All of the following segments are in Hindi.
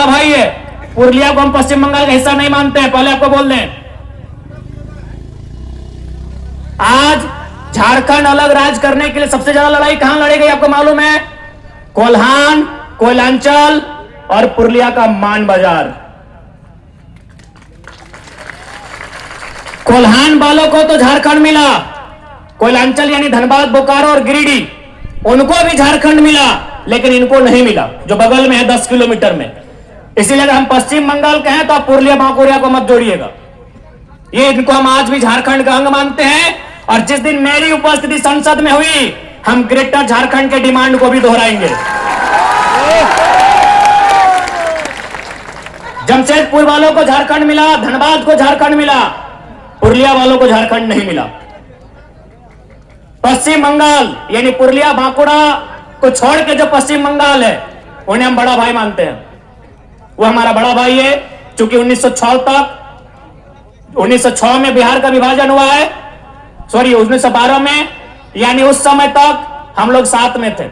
भाई है, पुरुलिया को हम पश्चिम बंगाल का हिस्सा नहीं मानते हैं, पहले आपको बोल दें। आज झारखंड अलग राज्य करने के लिए सबसे ज्यादा लड़ाई कहां लड़ी गई आपको मालूम है? कोल्हान, कोयलांचल और पुरुलिया का मान बाजार। कोल्हान वालों को तो झारखंड मिला, कोयलांचल यानी धनबाद, बोकारो और गिरिडीह उनको भी झारखंड मिला, लेकिन इनको नहीं मिला जो बगल में है 10 किलोमीटर में। इसीलिए अगर हम पश्चिम बंगाल के हैं तो आप पुरुलिया बांकुरिया को मत जोड़िएगा। ये इनको हम आज भी झारखंड का अंग मानते हैं, और जिस दिन मेरी उपस्थिति संसद में हुई हम ग्रेटर झारखंड के डिमांड को भी दोहराएंगे। जमशेदपुर वालों को झारखंड मिला, धनबाद को झारखंड मिला, पुरुलिया वालों को झारखंड नहीं मिला। पश्चिम बंगाल यानी पुरुलिया बांकुड़ा को छोड़ के जो पश्चिम बंगाल है उन्हें हम बड़ा भाई मानते हैं। वो हमारा बड़ा भाई है, चूंकि 1906 में बिहार का विभाजन हुआ है, सॉरी 1912 में, यानी उस समय तक हम लोग साथ में थे।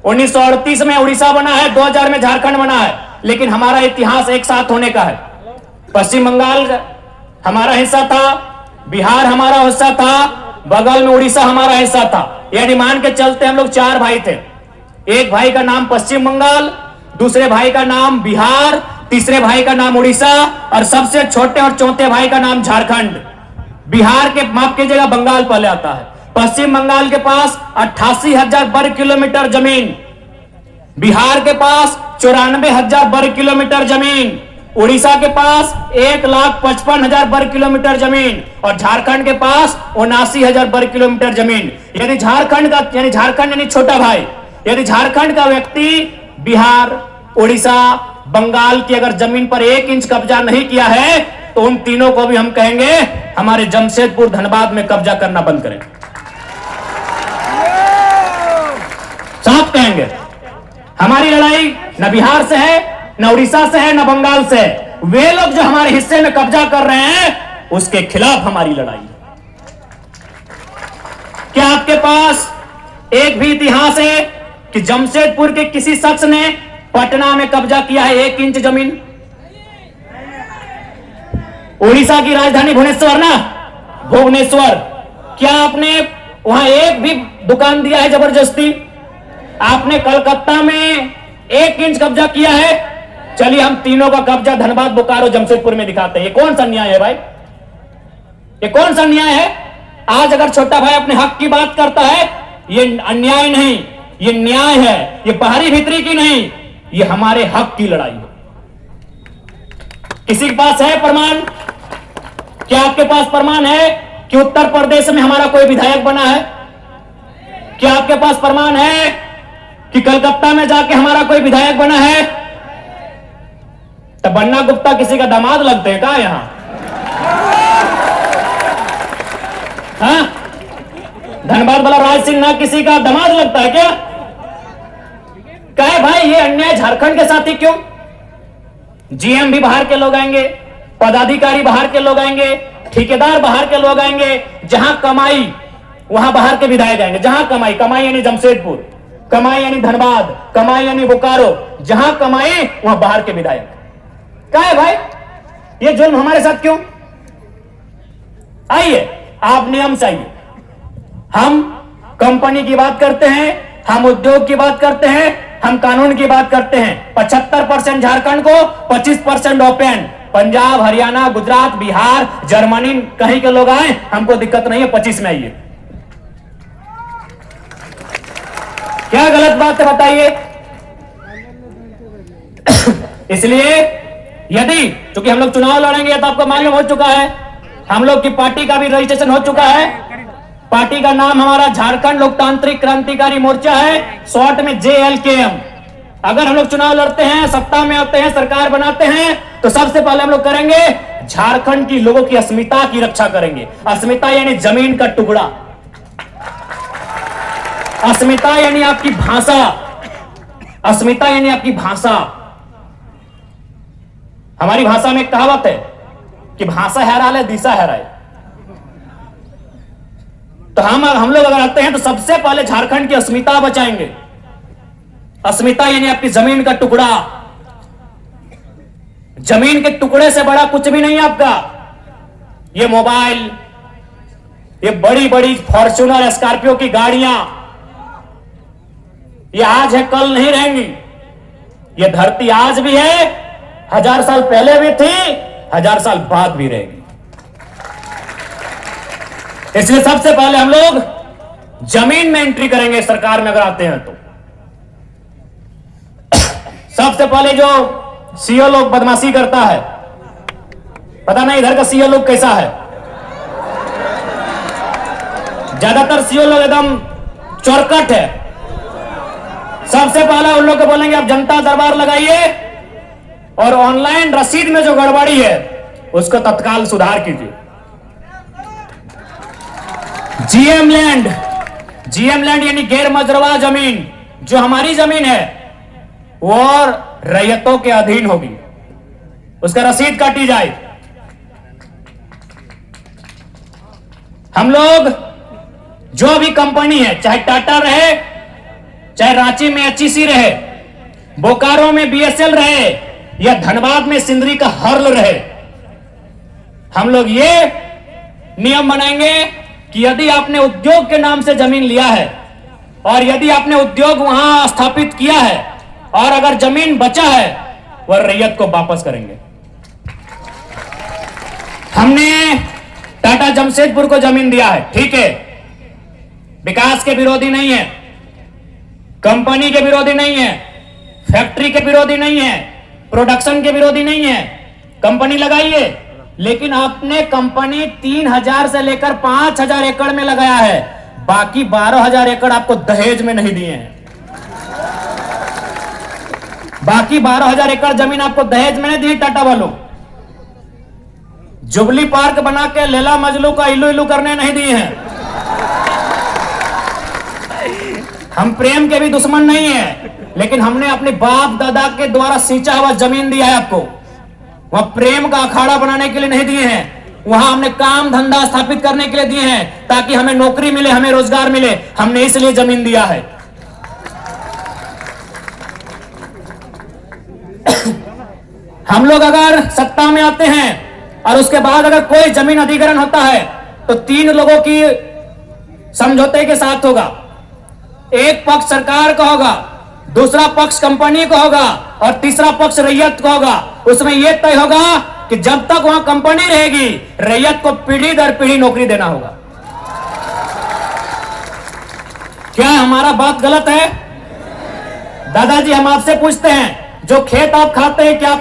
1938 में उड़ीसा बना है, 2000 में झारखंड बना है, लेकिन हमारा इतिहास एक साथ होने का है। पश्चिम बंगाल हमारा हिस्सा था, बिहार हमारा हिस्सा था, बगल में उड़ीसा हमारा हिस्सा था, यानी मान के चलते हम लोग 4 भाई थे। एक भाई का नाम पश्चिम बंगाल, दूसरे भाई का नाम बिहार, तीसरे भाई का नाम उड़ीसा, और सबसे छोटे और चौथे भाई का नाम झारखंड। बिहार के माफ कीजिएगा, बंगाल पहले आता है। पश्चिम बंगाल के पास 88,000 वर्ग किलोमीटर जमीन, बिहार के पास 94,000 वर्ग किलोमीटर जमीन, उड़ीसा के पास 1,55,000 वर्ग किलोमीटर जमीन, और झारखंड के पास 79,000 वर्ग किलोमीटर जमीन। यदि झारखंड यानी छोटा भाई, यदि झारखंड का व्यक्ति बिहार, उड़ीसा, बंगाल की अगर जमीन पर 1 इंच कब्जा नहीं किया है तो उन तीनों को भी हम कहेंगे हमारे जमशेदपुर, धनबाद में कब्जा करना बंद करें। साफ कहेंगे। हमारी लड़ाई न बिहार से है, न उड़ीसा से है, न बंगाल से है। वे लोग जो हमारे हिस्से में कब्जा कर रहे हैं उसके खिलाफ हमारी लड़ाई। क्या आपके पास एक भी इतिहास है कि जमशेदपुर के किसी शख्स ने पटना में कब्जा किया है 1 इंच जमीन? उड़ीसा की राजधानी भुवनेश्वर ना, भुवनेश्वर, क्या आपने वहां एक भी दुकान दिया है जबरदस्ती? आपने कलकत्ता में 1 इंच कब्जा किया है? चलिए हम तीनों का कब्जा धनबाद, बोकारो, जमशेदपुर में दिखाते हैं। ये कौन सा न्याय है भाई? ये कौन सा न्याय है? आज अगर छोटा भाई अपने हक की बात करता है, ये अन्याय नहीं, ये न्याय है। ये बाहरी भीतरी की नहीं, ये हमारे हक की लड़ाई है। किसी के पास है प्रमाण? क्या आपके पास प्रमाण है कि उत्तर प्रदेश में हमारा कोई विधायक बना है? क्या आपके पास प्रमाण है कि कलकत्ता में जाके हमारा कोई विधायक बना है? तब बन्ना गुप्ता किसी का दामाद लगते हैं क्या यहां? हाँ? धनबाद वाला राज सिंह ना किसी का दामाद लगता है क्या? कहे भाई ये अन्याय झारखंड के साथ ही क्यों? जीएम भी बाहर के लोग आएंगे, पदाधिकारी बाहर के लोग आएंगे, ठेकेदार बाहर के लोग आएंगे। जहां कमाई वहां बाहर के विधायक आएंगे। जहां कमाई, कमाई यानी जमशेदपुर, कमाई यानी धनबाद, कमाई यानी बोकारो, जहां कमाई वहां बाहर के विधायक। क्या है भाई ये जुल्म हमारे साथ क्यों? आइए आप नियम से आइए। हम कंपनी की बात करते हैं, हम उद्योग की बात करते हैं, हम कानून की बात करते हैं। 75% झारखंड को, 25% ओपन। पंजाब, हरियाणा, गुजरात, बिहार, जर्मनी कहीं के लोग आए, हमको दिक्कत नहीं है, 25 में आइए। क्या गलत बात है बताइए? इसलिए यदि चूंकि हम लोग चुनाव लड़ेंगे तो आपको मालूम हो चुका है, हम लोग की पार्टी का भी रजिस्ट्रेशन हो चुका है। पार्टी का नाम हमारा झारखंड लोकतांत्रिक क्रांतिकारी मोर्चा है, शॉर्ट में JLKM। अगर हम लोग चुनाव लड़ते हैं, सत्ता में आते हैं, सरकार बनाते हैं, तो सबसे पहले हम लोग करेंगे झारखंड की लोगों की अस्मिता की रक्षा करेंगे। अस्मिता यानी जमीन का टुकड़ा, अस्मिता यानी आपकी भाषा, अस्मिता यानी आपकी भाषा। हमारी भाषा में एक कहावत है कि भाषा हैराल है, दिशा हैराए। तो हम लोग अगर आते हैं तो सबसे पहले झारखंड की अस्मिता बचाएंगे। अस्मिता यानी आपकी जमीन का टुकड़ा। जमीन के टुकड़े से बड़ा कुछ भी नहीं है आपका। ये मोबाइल, ये बड़ी बड़ी फॉर्च्यूनर स्कॉर्पियो की गाड़ियां, ये आज है कल नहीं रहेंगी। ये धरती आज भी है, 1000 साल पहले भी थी, 1000 साल बाद भी रहेगी। इसलिए सबसे पहले हम लोग जमीन में एंट्री करेंगे सरकार में अगर आते हैं तो। सबसे पहले जो सीओ लोग बदमाशी करता है, पता नहीं इधर का सीओ लोग कैसा है। ज्यादातर सीओ लोग एकदम चौरकट है। सबसे पहले उन लोग को बोलेंगे आप जनता दरबार लगाइए और ऑनलाइन रसीद में जो गड़बड़ी है उसको तत्काल सुधार कीजिए। जीएम लैंड यानी गैर मजरवा जमीन जो हमारी जमीन है वो और रैयतों के अधीन होगी, उसका रसीद काटी जाए। हम लोग जो भी कंपनी है, चाहे टाटा रहे, चाहे रांची में एचईसी रहे, बोकारो में बीएसएल रहे या धनबाद में सिंदरी का हर्ल रहे, हम लोग ये नियम बनाएंगे कि यदि आपने उद्योग के नाम से जमीन लिया है और यदि आपने उद्योग वहां स्थापित किया है और अगर जमीन बचा है वह रैयत को वापस करेंगे। हमने टाटा जमशेदपुर को जमीन दिया है, ठीक है, विकास के विरोधी नहीं है, कंपनी के विरोधी नहीं है, फैक्ट्री के विरोधी नहीं है, प्रोडक्शन के विरोधी नहीं है। कंपनी लगाइए, लेकिन आपने कंपनी 3000 से लेकर 5000 एकड़ में लगाया है, बाकी 12000 एकड़ आपको दहेज में नहीं दिए हैं। बाकी 12000 एकड़ जमीन आपको दहेज में नहीं दी टाटा वालों। जुबली पार्क बना के लैला मजनू का इलू इलू करने नहीं दिए हैं। हम प्रेम के भी दुश्मन नहीं है, लेकिन हमने अपने बाप दादा के द्वारा सींचा हुआ जमीन दिया है आपको। वह प्रेम का अखाड़ा बनाने के लिए नहीं दिए हैं, वहां हमने काम धंधा स्थापित करने के लिए दिए हैं ताकि हमें नौकरी मिले, हमें रोजगार मिले। हमने इसलिए जमीन दिया है। हम लोग अगर सत्ता में आते हैं और उसके बाद अगर कोई जमीन अधिग्रहण होता है तो 3 लोगों की समझौते के साथ होगा। एक पक्ष सरकार का होगा, दूसरा पक्ष कंपनी का होगा और तीसरा पक्ष रैयत का होगा। उसमें यह तय होगा कि जब तक वहां कंपनी रहेगी रैयत को पीढ़ी दर पीढ़ी नौकरी देना होगा। क्या हमारा बात गलत है? दादाजी हम आपसे पूछते हैं, जो खेत आप खाते हैं क्या